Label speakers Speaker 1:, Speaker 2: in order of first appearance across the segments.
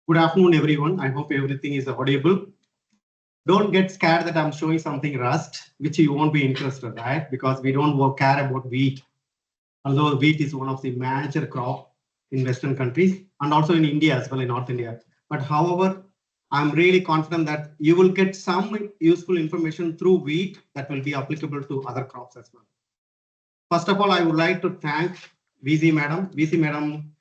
Speaker 1: Good afternoon, everyone. I hope everything is audible. Don't get scared that I'm showing something rust, which you won't be interested, right? Because we don't care about wheat. Although wheat is one of the major crop in Western countries and also in India as well, in North India. But however, I'm really confident that you will get some useful information through wheat that will be applicable to other crops as well. First of all, I would like to thank VC Madam. VC Madam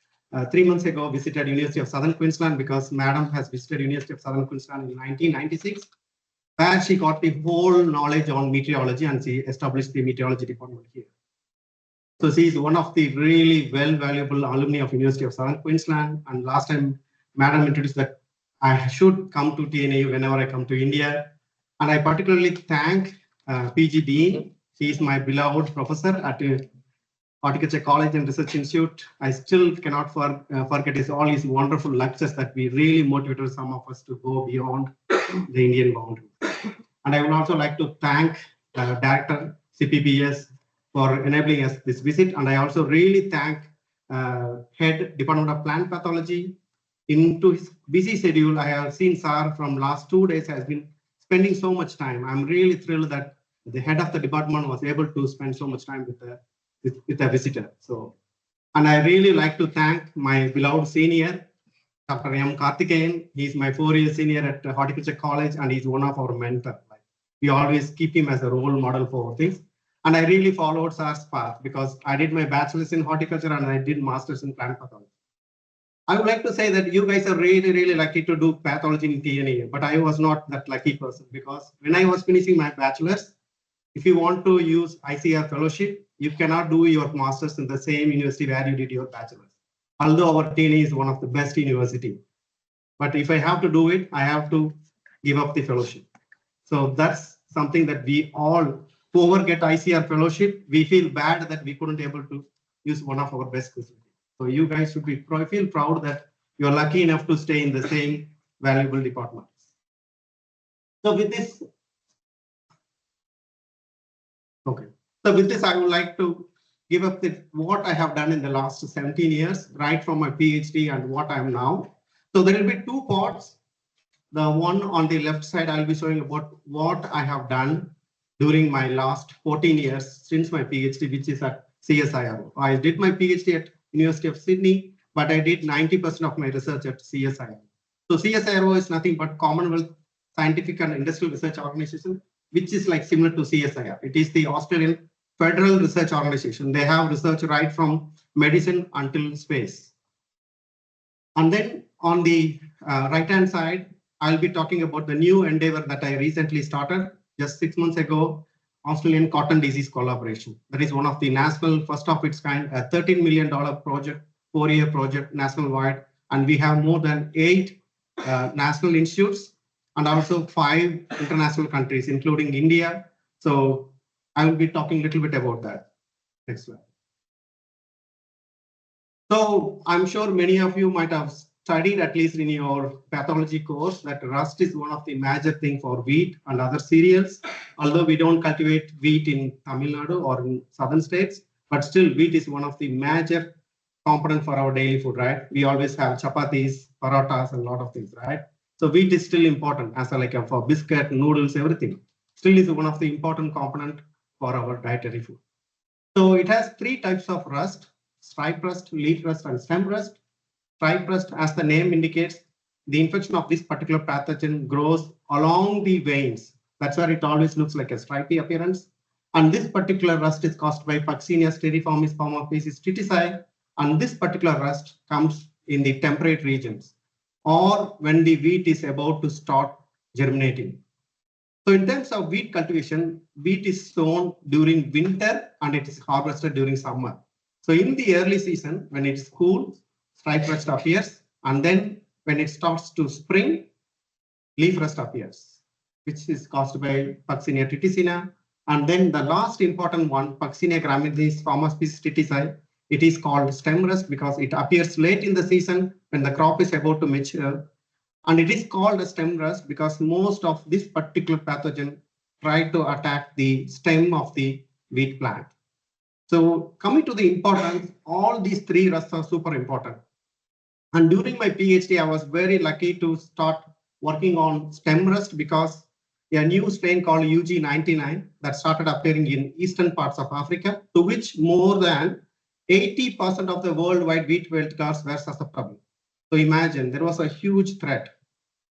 Speaker 1: 3 months ago visited University of Southern Queensland because Madam has visited University of Southern Queensland in 1996, where she got the whole knowledge on meteorology and she established the meteorology department here. So she is one of the really valuable alumni of University of Southern Queensland. And last time, Madam introduced that I should come to TNAU whenever I come to India. And I particularly thank PG Dean. He is my beloved professor at Horticulture College and Research Institute. I still cannot forget all his wonderful lectures that we really motivated some of us to go beyond the Indian boundary. And I would also like to thank Director CPPS for enabling us this visit. And I also really thank Head Department of Plant Pathology. Into his busy schedule, I have seen Sir from last 2 days has been spending so much time. I'm really thrilled that the head of the department was able to spend so much time with a visitor. So, and I really like to thank my beloved senior, Dr. M. Karthikeyan. He's my 4-year senior at Horticulture College, and he's one of our mentors. Like, we always keep him as a role model for things. And I really followed Sir's path because I did my bachelor's in horticulture and I did master's in plant pathology. I would like to say that you guys are really lucky to do pathology in TNA, but I was not that lucky person because when I was finishing my bachelor's, if you want to use ICR fellowship, you cannot do your master's in the same university where you did your bachelor's. Although our TNA is one of the best university, but if I have to do it, I have to give up the fellowship. So that's something that we all, whoever get ICR fellowship, we feel bad that we couldn't able to use one of our best facilities. So you guys should be feel proud that you're lucky enough to stay in the same valuable departments. So with this, I would like to give up what I have done in the last 17 years, right from my PhD and what I am now. So there will be 2 parts. The one on the left side, I'll be showing about what I have done during my last 14 years since my PhD, which is at CSIRO. I did my PhD at University of Sydney, but I did 90% of my research at CSIRO. So CSIRO is nothing but Commonwealth Scientific and Industrial Research Organization, which is like similar to CSIR. It is the Australian Federal Research Organization. They have research right from medicine until space. And then on the right-hand side, I'll be talking about the new endeavor that I recently started just 6 months ago, Australian Cotton Disease Collaboration. That is one of the national, first of its kind, a $13 million project, 4-year project, national-wide. And we have more than 8 national institutes and also 5 international countries, including India. So I will be talking a little bit about that. Next slide. So I'm sure many of you might have studied, at least in your pathology course, that rust is one of the major things for wheat and other cereals. Although we don't cultivate wheat in Tamil Nadu or in southern states, but still wheat is one of the major component for our daily food, right? We always have chapatis, parathas, and a lot of things, right? So wheat is still important as for biscuit, noodles, everything. Still is one of the important component for our dietary food. So it has 3 types of rust: stripe rust, leaf rust, and stem rust. Stripe rust, as the name indicates, the infection of this particular pathogen grows along the veins. That's where it always looks like a stripy appearance. And this particular rust is caused by Puccinia styriformis palmapesis tritici. And this particular rust comes in the temperate regions or when the wheat is about to start germinating. So in terms of wheat cultivation, wheat is sown during winter and it is harvested during summer. So in the early season, when it is cool, stripe rust appears, and then when it starts to spring, leaf rust appears, which is caused by Puccinia triticina. And then the last important one, Puccinia graminis palmapesis tritici, it is called stem rust because it appears late in the season when the crop is about to mature. And it is called a stem rust because most of this particular pathogen try to attack the stem of the wheat plant. So coming to the importance, all these 3 rusts are super important. And during my PhD, I was very lucky to start working on stem rust because a new strain called UG99 that started appearing in eastern parts of Africa, to which more than 80% of the worldwide wheat cultivars were susceptible. So imagine there was a huge threat.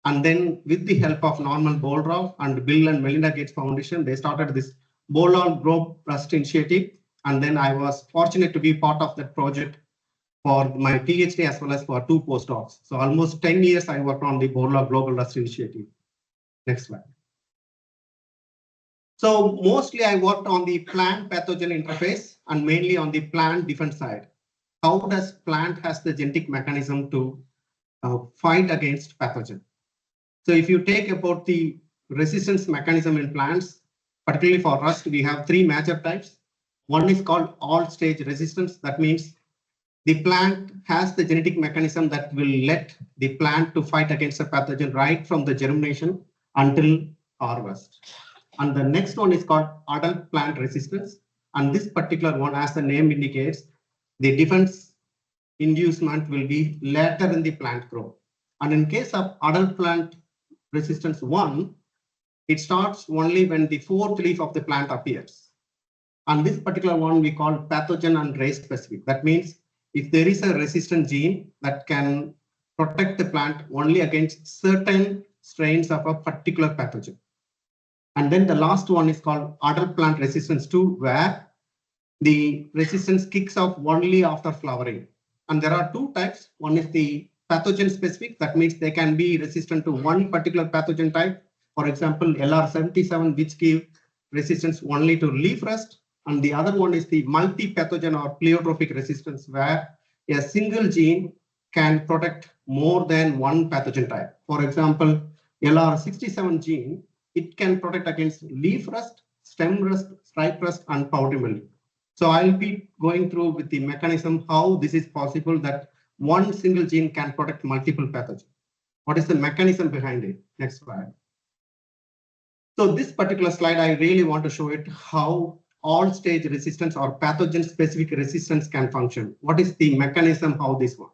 Speaker 1: And then with the help of Norman Boldroff and Bill and Melinda Gates Foundation, they started this Boldroff Globe Trust Initiative. And then I was fortunate to be part of that project for my PhD as well as for 2 postdocs. So almost 10 years I worked on the Boldroff Global Trust Initiative. Next slide. So mostly I worked on the plant pathogen interface and mainly on the plant defense side. How does plant has the genetic mechanism to fight against pathogen? So if you take about the resistance mechanism in plants, particularly for rust, we have 3 major types. One is called all stage resistance. That means the plant has the genetic mechanism that will let the plant to fight against a pathogen right from the germination until harvest. And the next one is called adult plant resistance. And this particular one, as the name indicates, the defense inducement will be later in the plant growth. And in case of adult plant resistance 1, it starts only when the 4th leaf of the plant appears. And this particular one we call pathogen and race specific. That means if there is a resistant gene that can protect the plant only against certain strains of a particular pathogen. And then the last one is called adult plant resistance 2, where the resistance kicks off only after flowering. And there are 2 types. One is the pathogen specific. That means they can be resistant to one particular pathogen type. For example, LR77, which give resistance only to leaf rust. And the other one is the multi-pathogen or pleiotropic resistance, where a single gene can protect more than one pathogen type. For example, LR67 gene, it can protect against leaf rust, stem rust, stripe rust, and powdery mildew. So I'll be going through with the mechanism how this is possible that one single gene can protect multiple pathogens. What is the mechanism behind it? Next slide. So this particular slide, I really want to show it how all stage resistance or pathogen specific resistance can function. What is the mechanism, how this works?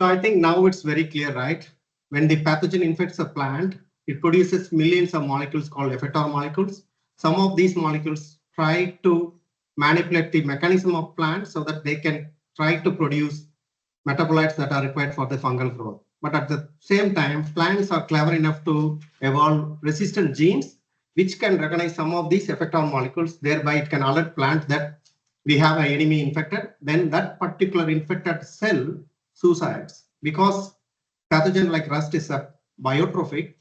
Speaker 1: So I think now it's very clear, right? When the pathogen infects a plant, it produces millions of molecules called effector molecules. Some of these molecules try to manipulate the mechanism of plants so that they can try to produce metabolites that are required for the fungal growth. But at the same time, plants are clever enough to evolve resistant genes, which can recognize some of these effector molecules. Thereby, it can alert plant that we have an enemy infected. Then that particular infected cell suicides, because pathogen like rust is a biotrophic.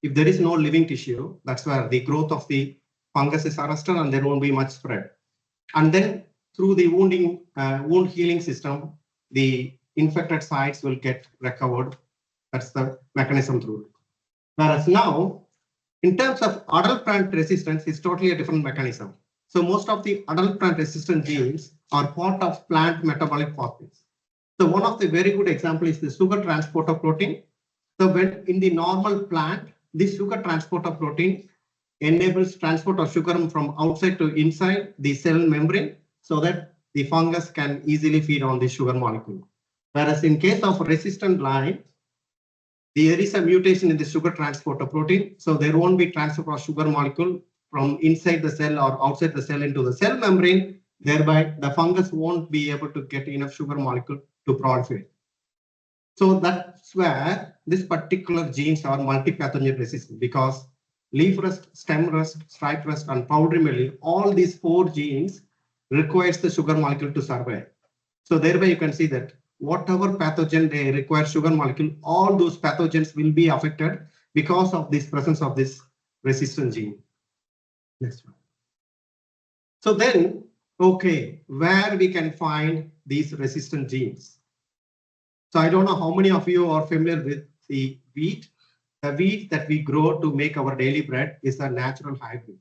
Speaker 1: If there is no living tissue, that's where the growth of the fungus is arrested and there won't be much spread. And then through the wound healing system, the infected sites will get recovered. That's the mechanism through it. Whereas now, in terms of adult plant resistance, it's totally a different mechanism. So most of the adult plant resistant genes are part of plant metabolic pathways. So one of the very good example is the sugar transporter protein. So when in the normal plant, this sugar transporter protein enables transport of sugar from outside to inside the cell membrane so that the fungus can easily feed on the sugar molecule. Whereas in case of resistant line, there is a mutation in the sugar transporter protein. So there won't be transfer of sugar molecule from inside the cell or outside the cell into the cell membrane. Thereby, the fungus won't be able to get enough sugar molecule to proliferate. So that's where this particular genes are multi-pathogen resistant, because leaf rust, stem rust, stripe rust, and powdery mildew, all these 4 genes requires the sugar molecule to survive. So thereby you can see that whatever pathogen they require sugar molecule, all those pathogens will be affected because of this presence of this resistant gene. Next one. So then, okay, where we can find these resistant genes? So I don't know how many of you are familiar with the wheat. The wheat that we grow to make our daily bread is a natural hybrid.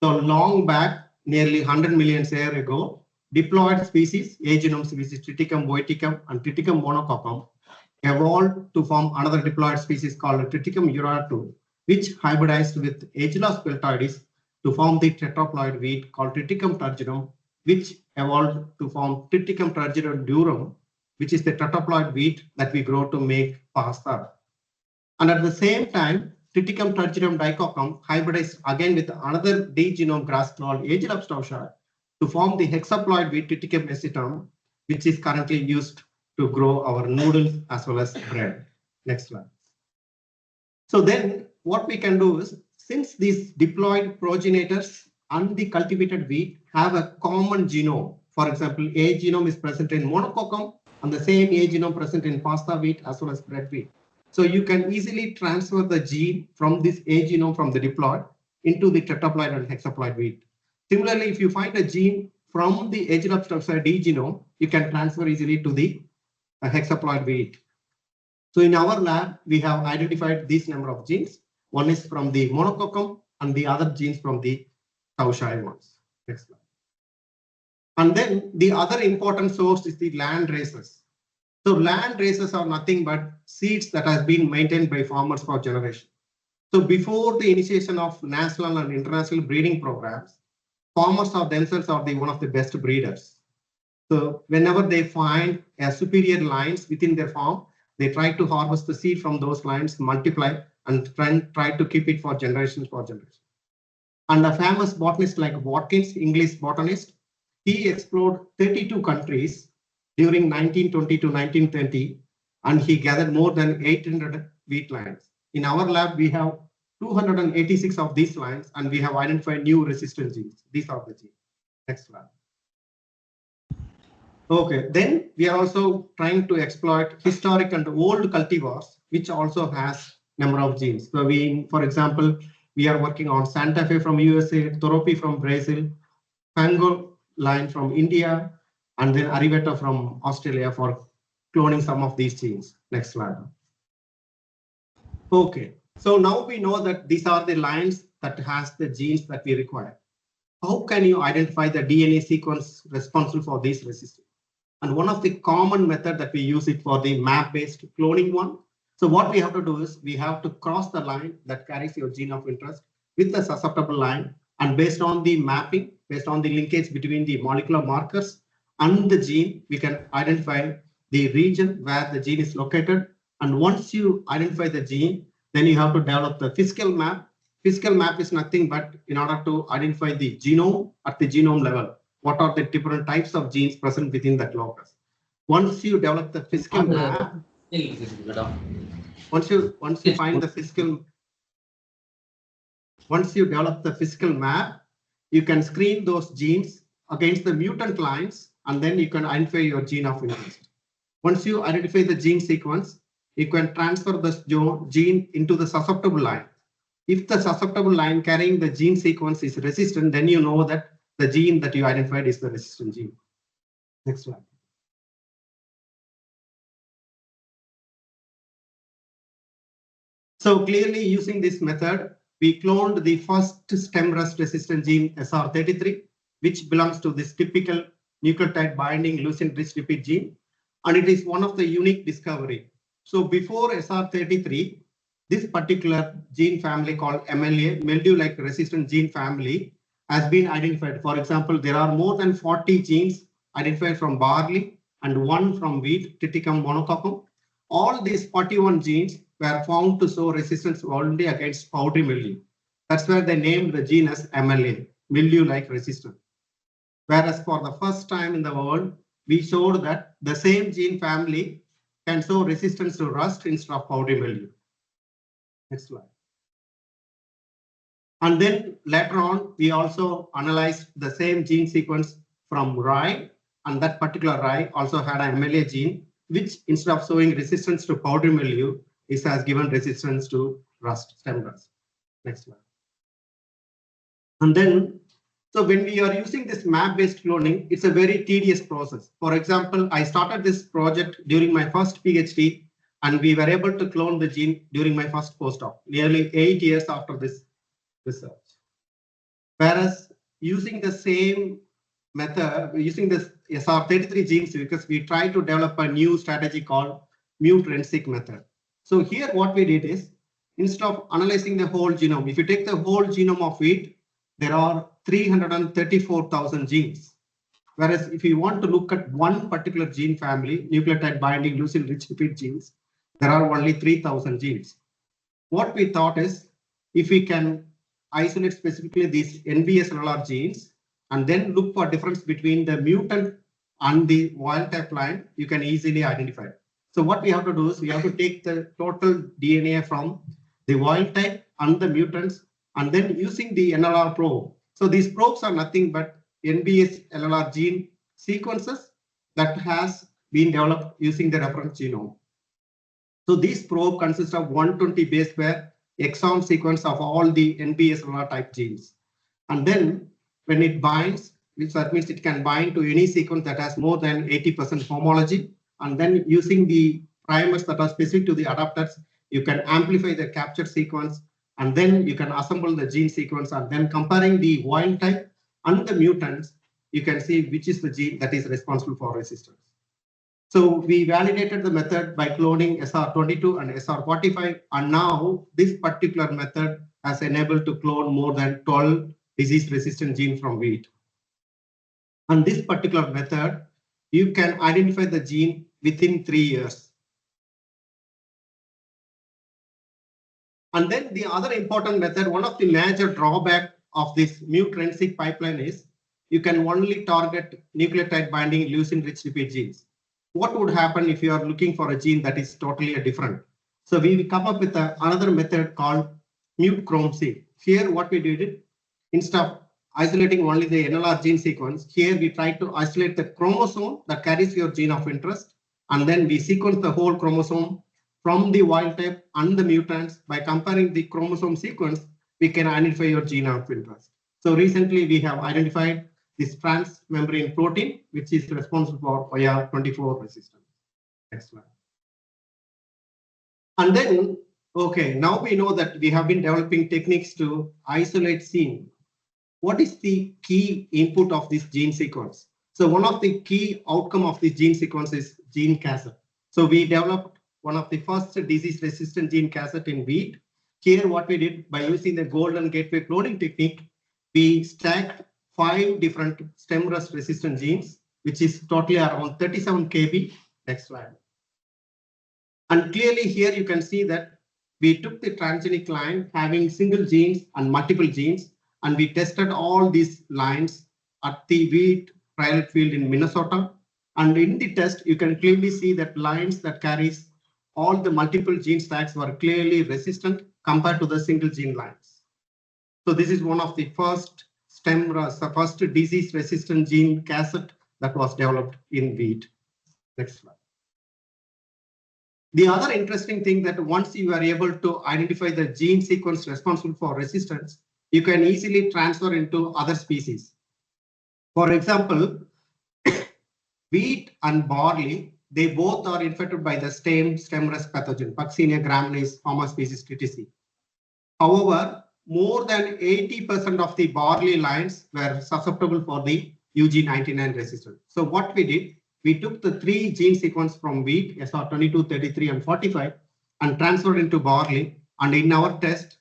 Speaker 1: So long back, nearly 100 million years ago, diploid species, A-genome species Triticum boeticum and Triticum monococcum, evolved to form another diploid species called Triticum uratu, which hybridized with Agellos peltoides to form the tetraploid wheat called Triticum turgidum, which evolved to form Triticum turgidum durum, which is the tetraploid wheat that we grow to make pasta. And at the same time, Triticum turgidum dicoccum hybridized again with another D-genome grass called Agellos staucha to form the hexaploid wheat Triticum escitum, which is currently used to grow our noodles as well as bread. Next slide. So then what we can do is, since these diploid progenitors and the cultivated wheat have a common genome, for example, A genome is present in monococcum and the same A genome present in pasta wheat as well as bread wheat. So you can easily transfer the gene from this A genome from the diploid into the tetraploid and hexaploid wheat. Similarly, if you find a gene from the Agellos staucha D genome, you can transfer easily to the hexaploid wheat. So in our lab, we have identified this number of genes. One is from the monococcum and the other genes from the staucha ones. Next slide. And then the other important source is the land races. So land races are nothing but seeds that has been maintained by farmers for generations. So before the initiation of national and international breeding programs, farmers are themselves are one of the best breeders. So whenever they find a superior lines within their farm, they try to harvest the seed from those lines, multiply, and try to keep it for generations. And a famous botanist like Watkins, English botanist, he explored 32 countries during 1920 to 1930, and he gathered more than 800 wheat lines. In our lab, we have 286 of these lines, and we have identified new resistant genes. These are the genes. Next slide. Okay, then we are also trying to exploit historic and old cultivars, which also has number of genes. So we, for example, we are working on Santa Fe from USA, Toropi from Brazil, Fango line from India, and then Arivetta from Australia for cloning some of these genes. Next slide. Okay, so now we know that these are the lines that has the genes that we require. How can you identify the DNA sequence responsible for these resistance? And one of the common method that we use it for the map-based cloning one. So what we have to do is we have to cross the line that carries your gene of interest with the susceptible line, and based on the mapping, based on the linkage between the molecular markers and the gene, we can identify the region where the gene is located. And once you identify the gene, then you have to develop the physical map. Physical map is nothing but in order to identify the genome at the genome level. What are the different types of genes present within that locus? Once you develop the physical map, once you find the physical, once you develop the physical map, you can screen those genes against the mutant lines, and then you can identify your gene of interest. Once you identify the gene sequence, you can transfer the gene into the susceptible line. If the susceptible line carrying the gene sequence is resistant, then you know that the gene that you identified is the resistant gene. Next slide. So clearly using this method, we cloned the first stem rust resistant gene SR33, which belongs to this typical nucleotide binding leucine rich repeat gene. And it is one of the unique discovery. So before SR33, this particular gene family called MLA, mildew-like resistant gene family, has been identified. For example, there are more than 40 genes identified from barley and 1 from wheat, Triticum monococcum. All these 41 genes were found to show resistance only against powdery mildew. That's where they named the genus MLA, mildew-like resistant. Whereas for the first time in the world, we showed that the same gene family can show resistance to rust instead of powdery mildew. Next slide. And then later on, we also analyzed the same gene sequence from rye, and that particular rye also had an MLA gene, which instead of showing resistance to powdery mildew, it has given resistance to rust, stem rust. Next slide. And then, so when we are using this map-based cloning, it's a very tedious process. For example, I started this project during my first PhD, and we were able to clone the gene during my first postdoc, nearly 8 years after this research. Whereas using the same method, using this SR33 genes, because we try to develop a new strategy called mute-rensic method. So here what we did is, instead of analyzing the whole genome, if you take the whole genome of wheat, there are 334,000 genes. Whereas if you want to look at one particular gene family, nucleotide binding leucine rich repeat genes, there are only 3,000 genes. What we thought is, if we can isolate specifically these NBS-LLR genes and then look for difference between the mutant and the wild type line, you can easily identify. So what we have to do is we have to take the total DNA from the wild type and the mutants, and then using the NLR probe. So these probes are nothing but NBS-LLR gene sequences that has been developed using the reference genome. So this probe consists of 120 base pair exon sequence of all the NBS-LLR type genes. And then when it binds, which that means it can bind to any sequence that has more than 80% homology. And then using the primers that are specific to the adapters, you can amplify the captured sequence, and then you can assemble the gene sequence, and then comparing the wild type and the mutants, you can see which is the gene that is responsible for resistance. So we validated the method by cloning SR22 and SR45, and now this particular method has enabled to clone more than 12 disease-resistant genes from wheat. And this particular method, you can identify the gene within 3 years. And then the other important method, one of the major drawbacks of this mute-rensic pipeline is you can only target nucleotide binding leucine rich repeat genes. What would happen if you are looking for a gene that is totally different? So we come up with another method called mute chrome-seq. Here what we did, instead of isolating only the NLR gene sequence, here we try to isolate the chromosome that carries your gene of interest, and then we sequence the whole chromosome from the wild type and the mutants. By comparing the chromosome sequence, we can identify your gene of interest. So recently we have identified this transmembrane protein, which is responsible for IR24 resistance. Next slide. And then, okay, now we know that we have been developing techniques to isolate gene. What is the key input of this gene sequence? So one of the key outcome of this gene sequence is gene cassette. So we developed one of the first disease-resistant gene cassette in wheat. Here what we did, by using the golden gateway cloning technique, we stacked 5 different stem rust resistant genes, which is totally around 37 kb. Next slide. And clearly here you can see that we took the transgenic line having single genes and multiple genes, and we tested all these lines at the wheat trial field in Minnesota. And in the test, you can clearly see that lines that carries all the multiple gene stacks were clearly resistant compared to the single gene lines. So this is one of the first first disease resistant gene cassette that was developed in wheat. Next slide. The other interesting thing that once you are able to identify the gene sequence responsible for resistance, you can easily transfer into other species. For example, wheat and barley, they both are infected by the same stem rust pathogen, Puccinia graminis, Homa species TTC. However, more than 80% of the barley lines were susceptible for the UG99 resistance. So what we did, we took the 3 gene sequence from wheat, SR22, 33, and 45, and transferred into barley. And in our test,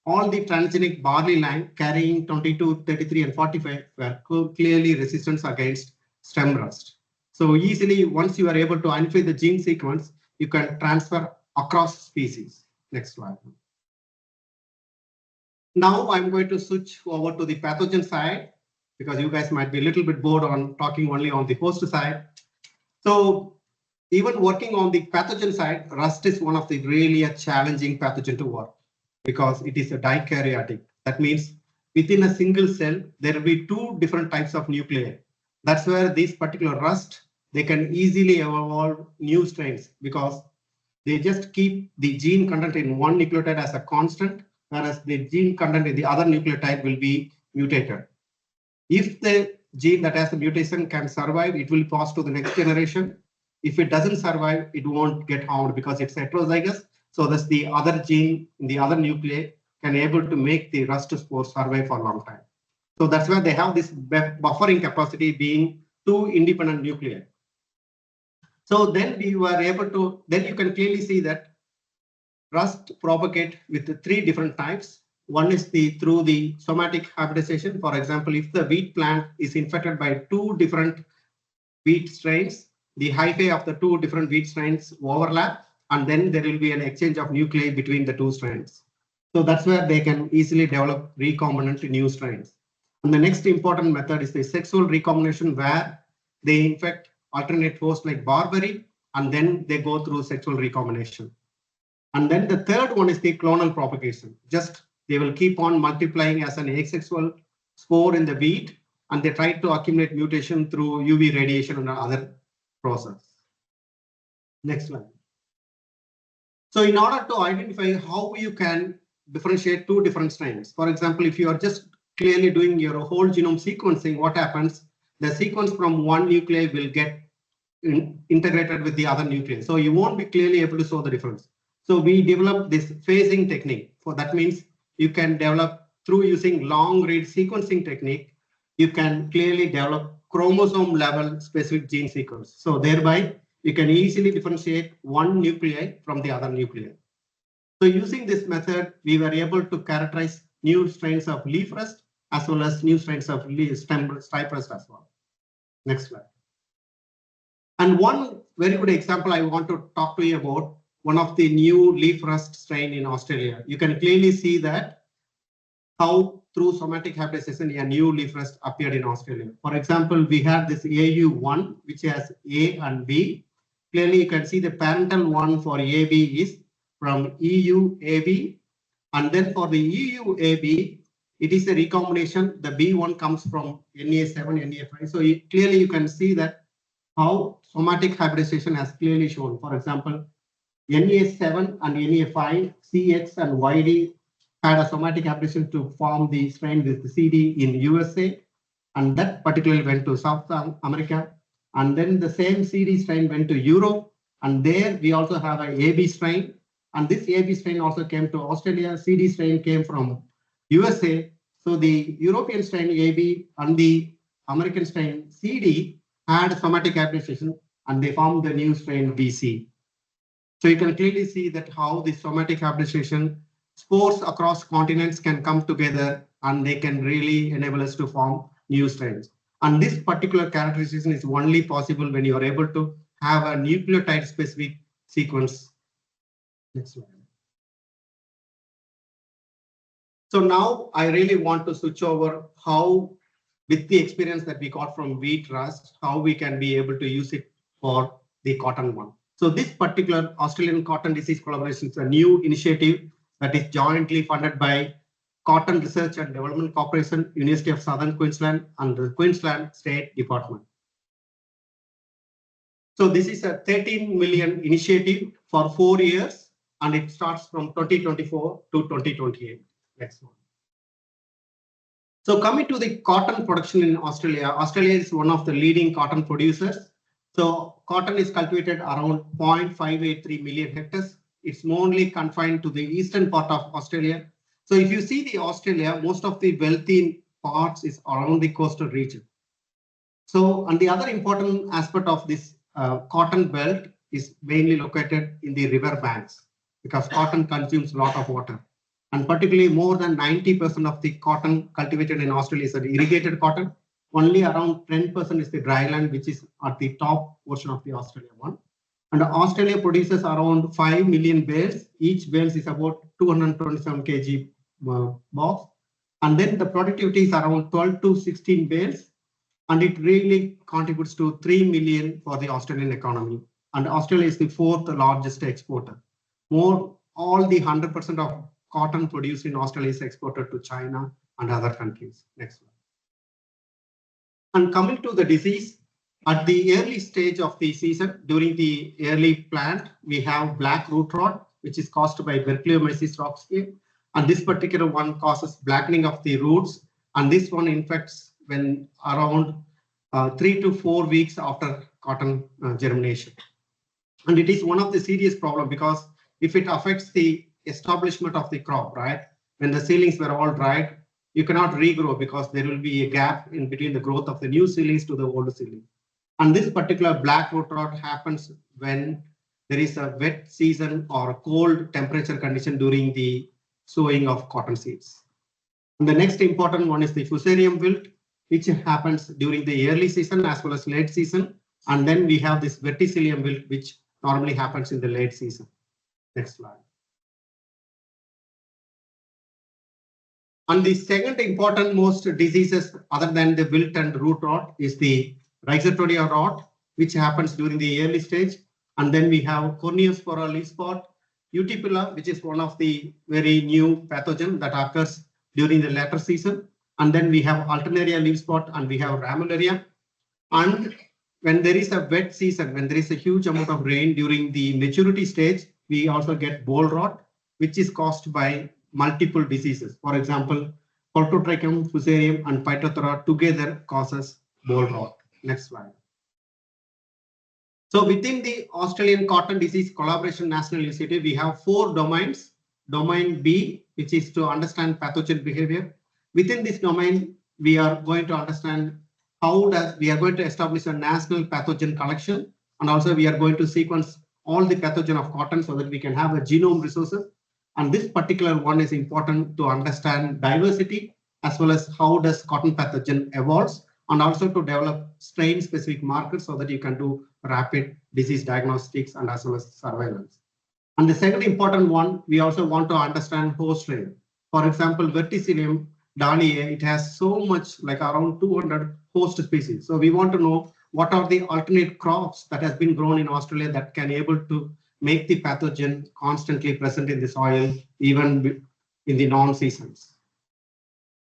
Speaker 1: all the transgenic barley line carrying 22, 33, and 45 were clearly resistant against stem rust. So easily, once you are able to identify the gene sequence, you can transfer across species. Next slide. Now I'm going to switch over to the pathogen side, because you guys might be a little bit bored on talking only on the host side. So even working on the pathogen side, rust is one of the really a challenging pathogen to work because it is a dikaryotic. That means within a single cell, there will be 2 different types of nuclei. That's where this particular rust, they can easily evolve new strains because they just keep the gene content in one nucleotide as a constant, whereas the gene content in the other nucleotide will be mutated. If the gene that has the mutation can survive, it will pass to the next generation. If it doesn't survive, it won't get harmed because it's heterozygous. So that's the other gene in the other nuclei can able to make the rust spore survive for a long time. So that's why they have this buffering capacity being 2 independent nuclei. So then we were able to, then you can clearly see that rust propagate with 3 different types. One is through the somatic hybridization. For example, if the wheat plant is infected by 2 different wheat strains, the hyphae of the 2 different wheat strains overlap, and then there will be an exchange of nuclei between the 2 strains. So that's where they can easily develop recombinant new strains. And the next important method is the sexual recombination, where they infect alternate hosts like barberry, and then they go through sexual recombination. And then the third one is the clonal propagation. Just they will keep on multiplying as an asexual spore in the wheat, and they try to accumulate mutation through UV radiation and other process. Next one. So in order to identify how you can differentiate 2 different strains, for example, if you are just clearly doing your whole genome sequencing, what happens? The sequence from one nuclei will get integrated with the other nuclei. So you won't be clearly able to show the difference. So we developed this phasing technique. For that means you can develop through using long read sequencing technique, you can clearly develop chromosome level specific gene sequence. So thereby you can easily differentiate one nuclei from the other nuclei. So using this method, we were able to characterize new strains of leaf rust as well as new strains of stem stripe rust as well. Next slide. And one very good example I want to talk to you about, one of the new leaf rust strain in Australia. You can clearly see that how through somatic hybridization a new leaf rust appeared in Australia. For example, we had this AU1, which has A and B. Clearly, you can see the parental one for AB is from EUAB, and then for the EUAB, it is a recombination. The B1 comes from Na7, Na5. So clearly, you can see that how somatic hybridization has clearly shown. For example, Na7 and Na5, CX and YD had a somatic hybridization to form the strain with the CD in USA, and that particularly went to South America. And then the same CD strain went to Europe, and there we also have an AB strain. And this AB strain also came to Australia. CD strain came from USA. So the European strain AB and the American strain CD had somatic hybridization, and they formed the new strain BC. So you can clearly see that how the somatic hybridization spores across continents can come together, and they can really enable us to form new strains. And this particular characterization is only possible when you are able to have a nucleotide specific sequence. Next slide. So now I really want to switch over how, with the experience that we got from wheat rust, how we can be able to use it for the cotton one. So this particular Australian Cotton Disease Collaboration is a new initiative that is jointly funded by Cotton Research and Development Corporation, University of Southern Queensland, and the Queensland State Department. So this is a 13 million initiative for 4 years, and it starts from 2024 to 2028. Next one. So coming to the cotton production in Australia, Australia is one of the leading cotton producers. So cotton is cultivated around 0.583 million hectares. It's mainly confined to the eastern part of Australia. So if you see the Australia, most of the wealthy parts is around the coastal region. So, and the other important aspect of this cotton belt is mainly located in the river banks, because cotton consumes a lot of water. And particularly more than 90% of the cotton cultivated in Australia is irrigated cotton. Only around 10% is the dry land, which is at the top portion of the Australia one. And Australia produces around 5 million bales. Each bales is about 227 kg box. And then the productivity is around 12 to 16 bales. And it really contributes to 3 million for the Australian economy. And Australia is the fourth largest exporter. All the 100% of cotton produced in Australia is exported to China and other countries. Next one. And coming to the disease, at the early stage of the season, during the early plant, we have black root rot, which is caused by Berkelomyces roxby. And this particular one causes blackening of the roots. And this one infects when around 3 to 4 weeks after cotton germination. And it is one of the serious problems, because if it affects the establishment of the crop, right? When the seedlings were all dried, you cannot regrow because there will be a gap in between the growth of the new seedlings to the old seedling. And this particular black root rot happens when there is a wet season or a cold temperature condition during the sowing of cotton seeds. And the next important one is the fusarium wilt, which happens during the early season as well as late season. And then we have this verticillium wilt, which normally happens in the late season. Next slide. And the second important most diseases other than the wilt and root rot is the rhizotonia rot, which happens during the early stage. And then we have corneospora leaf spot, Utipilla, which is one of the very new pathogen that occurs during the latter season. And then we have Alternaria leaf spot and we have Ramularia. And when there is a wet season, when there is a huge amount of rain during the maturity stage, we also get boll rot, which is caused by multiple diseases. For example, Coltotrichum, Fusarium, and Phytophthora together causes boll rot. Next slide. So within the Australian Cotton Disease Collaboration National Initiative, we have 4 domains. Domain B, which is to understand pathogen behavior. Within this domain, we are going to understand we are going to establish a national pathogen collection, and also we are going to sequence all the pathogen of cotton so that we can have a genome resources. And this particular one is important to understand diversity as well as how does cotton pathogen evolves, and also to develop strain specific markers so that you can do rapid disease diagnostics and as well as surveillance. And the second important one, we also want to understand host strain. For example, Verticillium dahliae, it has so much, like around 200 host species. So we want to know what are the alternate crops that has been grown in Australia that can able to make the pathogen constantly present in the soil, even in the non-seasons.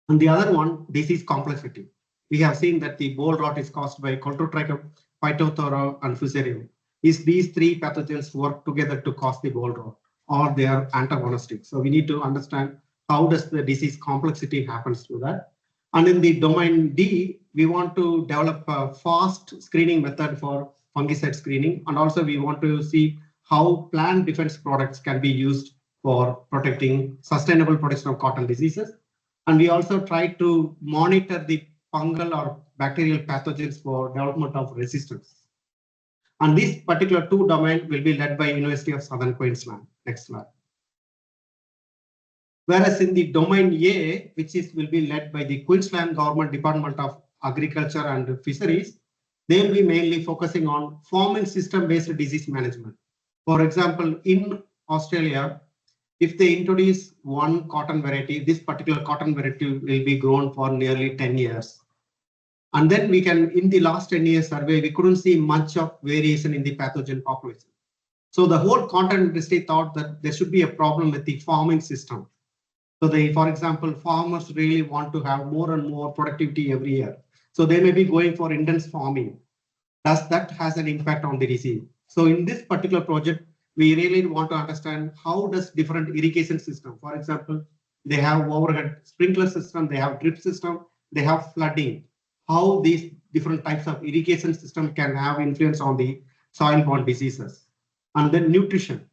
Speaker 1: And the other one, disease complexity. We have seen that the boll rot is caused by Coltotrichum, Phytophthora, and Fusarium. These 3 pathogens work together to cause the boll rot, or they are antagonistic. So we need to understand how does the disease complexity happens to that. And in the domain D, we want to develop a fast screening method for fungicide screening. And also we want to see how plant defense products can be used for protecting sustainable protection of cotton diseases. And we also try to monitor the fungal or bacterial pathogens for development of resistance. And this particular 2 domain will be led by University of Southern Queensland. Next slide. Whereas in the domain A, which will be led by the Queensland Government Department of Agriculture and Fisheries, they'll be mainly focusing on farming system-based disease management. For example, in Australia, if they introduce one cotton variety, this particular cotton variety will be grown for nearly 10 years. And then we can, in the last 10 years survey, we couldn't see much of variation in the pathogen population. So the whole cotton industry thought that there should be a problem with the farming system. So they, for example, farmers really want to have more and more productivity every year. So they may be going for intense farming. Thus, that has an impact on the disease. So in this particular project, we really want to understand how does different irrigation system, for example, they have overhead sprinkler system, they have drip system, they have flooding, how these different types of irrigation system can have influence on the soil-borne diseases. And then nutrition,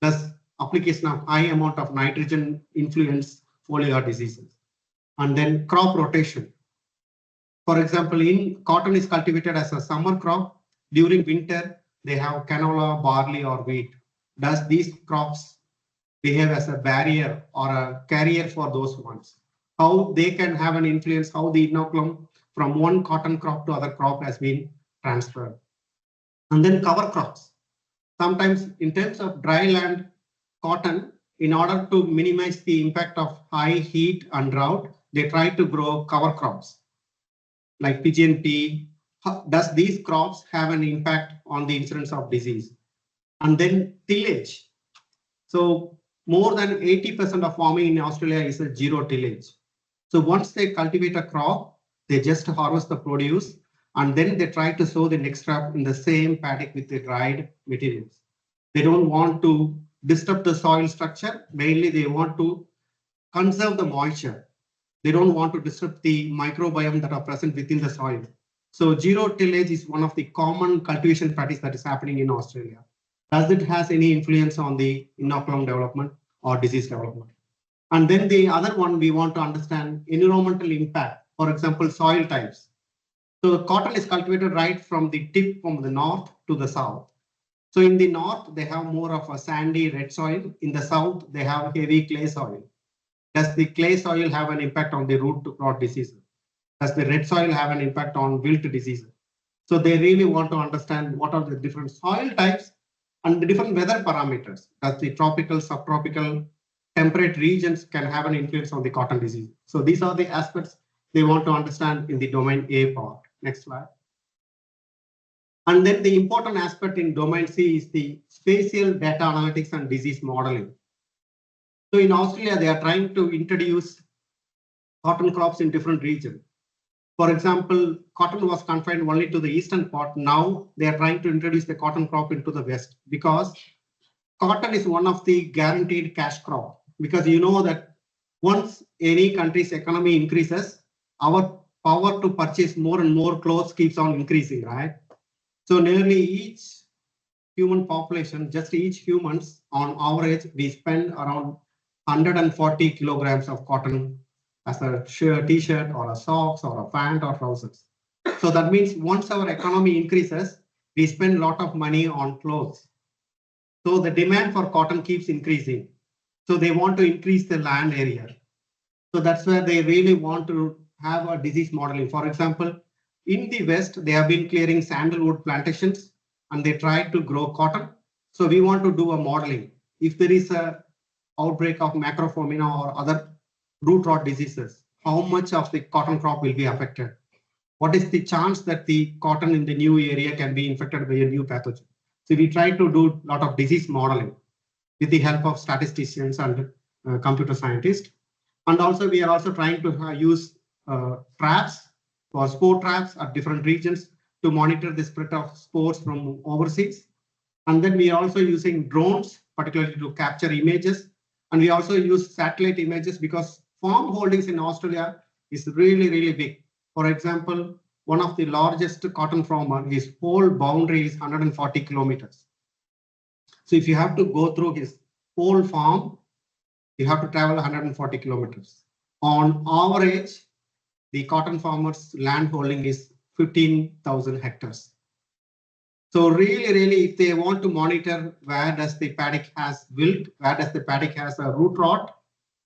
Speaker 1: thus application of high amount of nitrogen influence foliar diseases. And then crop rotation. For example, in cotton is cultivated as a summer crop. During winter, they have canola, barley, or wheat. Does these crops behave as a barrier or a carrier for those ones? How they can have an influence, how the inoculum from one cotton crop to other crop has been transferred. And then cover crops. Sometimes in terms of dry land cotton, in order to minimize the impact of high heat and drought, they try to grow cover crops like pigeon pea. Does these crops have an impact on the incidence of disease? And then tillage. So more than 80% of farming in Australia is a zero tillage. So once they cultivate a crop, they just harvest the produce and then they try to sow the next crop in the same paddock with the dried materials. They don't want to disturb the soil structure. Mainly they want to conserve the moisture. They don't want to disrupt the microbiome that are present within the soil. So zero tillage is one of the common cultivation practice that is happening in Australia. Does it has any influence on the inoculum development or disease development? And then the other one we want to understand environmental impact. For example, soil types. So cotton is cultivated right from the tip from the north to the south. So in the north, they have more of a sandy red soil. In the south, they have heavy clay soil. Does the clay soil have an impact on the root to crop diseases? Does the red soil have an impact on wilt diseases? So they really want to understand what are the different soil types and the different weather parameters. Does the tropical, subtropical, temperate regions can have an influence on the cotton disease? So these are the aspects they want to understand in the domain A part. Next slide. And then the important aspect in domain C is the spatial data analytics and disease modeling. So in Australia, they are trying to introduce cotton crops in different regions. For example, cotton was confined only to the eastern part. Now they are trying to introduce the cotton crop into the west because cotton is one of the guaranteed cash crop. Because you know that once any country's economy increases, our power to purchase more and more clothes keeps on increasing, right? So nearly each human population, just each humans on average, we spend around 140 kilograms of cotton as a shirt, t-shirt or a socks or a pant or trousers. So that means once our economy increases, we spend a lot of money on clothes. So the demand for cotton keeps increasing. So they want to increase the land area. So that's where they really want to have a disease modeling. For example, in the West, they have been clearing sandalwood plantations and they try to grow cotton. So we want to do a modeling. If there is a outbreak of macrophomina or other root rot diseases, how much of the cotton crop will be affected? What is the chance that the cotton in the new area can be infected by a new pathogen? So we try to do a lot of disease modeling with the help of statisticians and computer scientists. And also we are also trying to use traps or spore traps at different regions to monitor the spread of spores from overseas. And then we are also using drones, particularly to capture images. And we also use satellite images because farm holdings in Australia is really, really big. For example, one of the largest cotton farmer, his whole boundary is 140 kilometers. So if you have to go through his whole farm, you have to travel 140 kilometers. On average, the cotton farmer's land holding is 15,000 hectares. So really, if they want to monitor where does the paddock has wilt, where does the paddock has a root rot,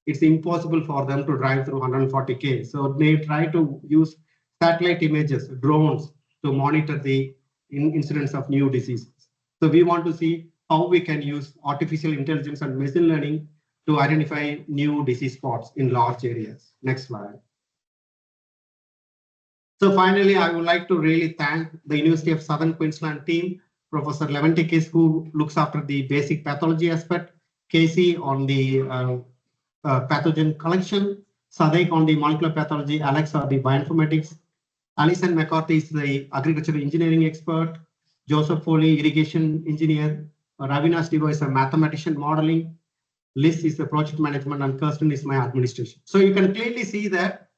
Speaker 1: it's impossible for them to drive through 140K. So they try to use satellite images, drones, to monitor the incidence of new diseases. So we want to see how we can use artificial intelligence and machine learning to identify new disease spots in large areas. Next slide. So finally, I would like to really thank the University of Southern Queensland team, Professor Leventikis, who looks after the basic pathology aspect, Casey on the pathogen collection, Sadek on the molecular pathology, Alex on the bioinformatics, Alison McCarthy is the agricultural engineering expert, Joseph Foley, irrigation engineer, Ravina Stivo is a mathematician modeling, Liz is the project management, and Kirsten is my administration. So you can clearly see that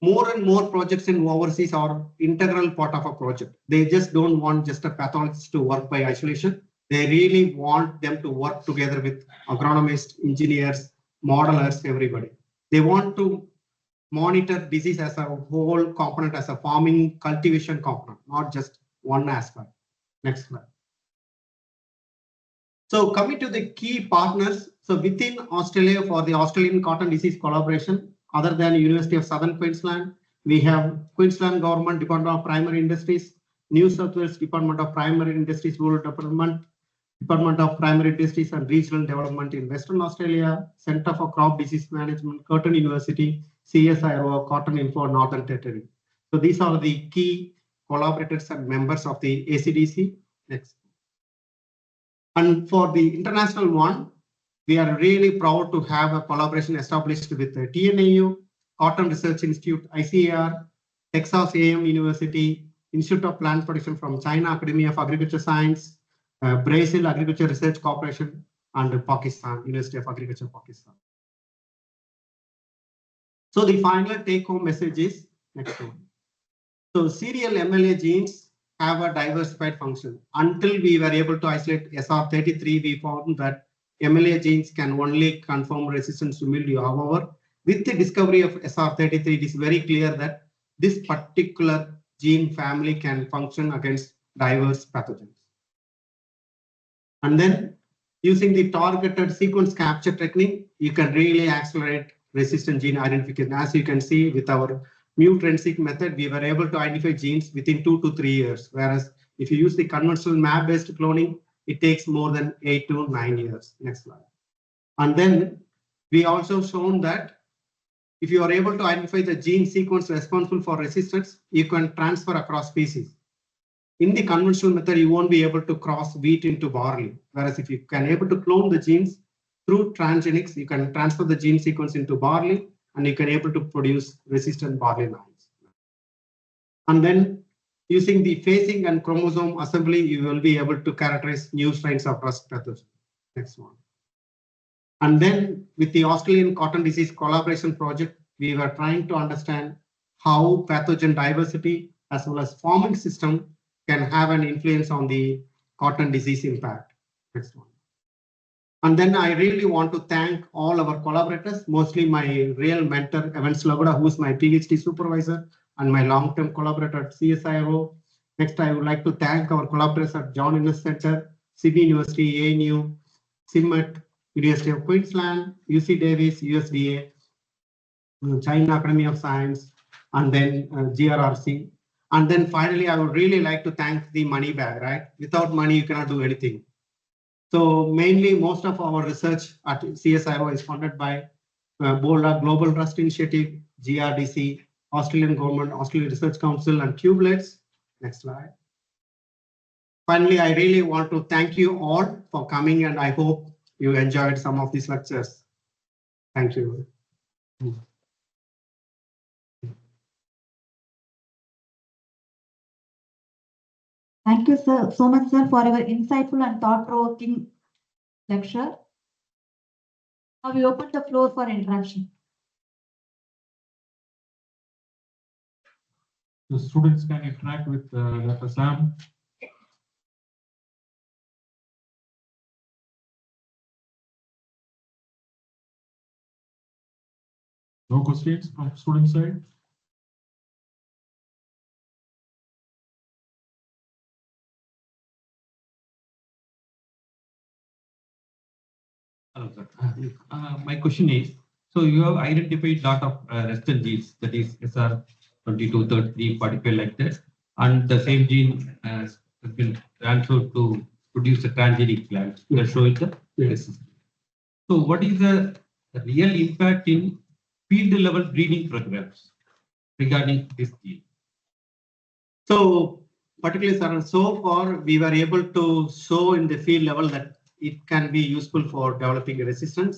Speaker 1: more and more projects in overseas are integral part of a project. They just don't want just a pathologist to work by isolation. They really want them to work together with agronomists, engineers, modelers, everybody. They want to monitor disease as a whole component, as a farming cultivation component, not just one aspect. Next slide. So coming to the key partners, so within Australia for the Australian cotton disease collaboration, other than University of Southern Queensland, we have Queensland Government Department of Primary Industries, New South Wales Department of Primary Industries, Rural Department, Department of Primary Industries and Regional Development in Western Australia, Centre for Crop Disease Management, Curtin University, CSIRO, Cotton Info, Northern Territory. So these are the key collaborators and members of the ACDC. Next. And for the international one, we are really proud to have a collaboration established with the TNAU, Cotton Research Institute, ICAR, Texas A&M University, Institute of Plant Protection from China, Academy of Agriculture Science, Brazil Agriculture Research Corporation, and Pakistan, University of Agriculture, Pakistan. So the final take-home message is, next one. So serial MLA genes have a diversified function. Until we were able to isolate SR33, we found that MLA genes can only confirm resistance to mildew. However, with the discovery of SR33, it is very clear that this particular gene family can function against diverse pathogens. And then using the targeted sequence capture technique, you can really accelerate resistant gene identification. As you can see with our mutant-seq method, we were able to identify genes within 2 to 3 years. Whereas if you use the conventional map-based cloning, it takes more than 8 to 9 years. Next slide. And then we also shown that if you are able to identify the gene sequence responsible for resistance, you can transfer across species. In the conventional method, you won't be able to cross wheat into barley. Whereas if you can able to clone the genes through transgenics, you can transfer the gene sequence into barley and you can able to produce resistant barley lines. And then using the phasing and chromosome assembly, you will be able to characterize new strains of rust pathogen. Next one. And then with the Australian cotton disease collaboration project, we were trying to understand how pathogen diversity as well as farming system can have an influence on the cotton disease impact. Next one. And then I really want to thank all our collaborators, mostly my real mentor, Evan Sloboda, who is my PhD supervisor and my long-term collaborator at CSIRO. Next, I would like to thank our collaborators at John Innes Center, Sydney University, ANU, CIMMET, University of Queensland, UC Davis, USDA, China Academy of Science, and then GRRC. And then finally, I would really like to thank the money bag, right? Without money, you cannot do anything. So mainly most of our research at CSIRO is funded by BOLA, Global Trust Initiative, GRDC, Australian Government, Australian Research Council, and Tubelets. Next slide. Finally, I really want to thank you all for coming, and I hope you enjoyed some of these lectures. Thank you.
Speaker 2: Thank you, sir, so much, sir, for your insightful and thought-provoking lecture. Now we open the floor for interaction.
Speaker 3: The students can interact with Dr. Sam. No questions from student side?
Speaker 4: Hello, sir. My question is, so you have identified lot of resistant genes, that is SR22, 33, 45 like that. and the same gene has been transferred to produce a transgenic plant that shows the resistance. So what is the real impact in field level breeding programs regarding this gene?
Speaker 1: So particularly, sir, so far we were able to show in the field level that it can be useful for developing resistant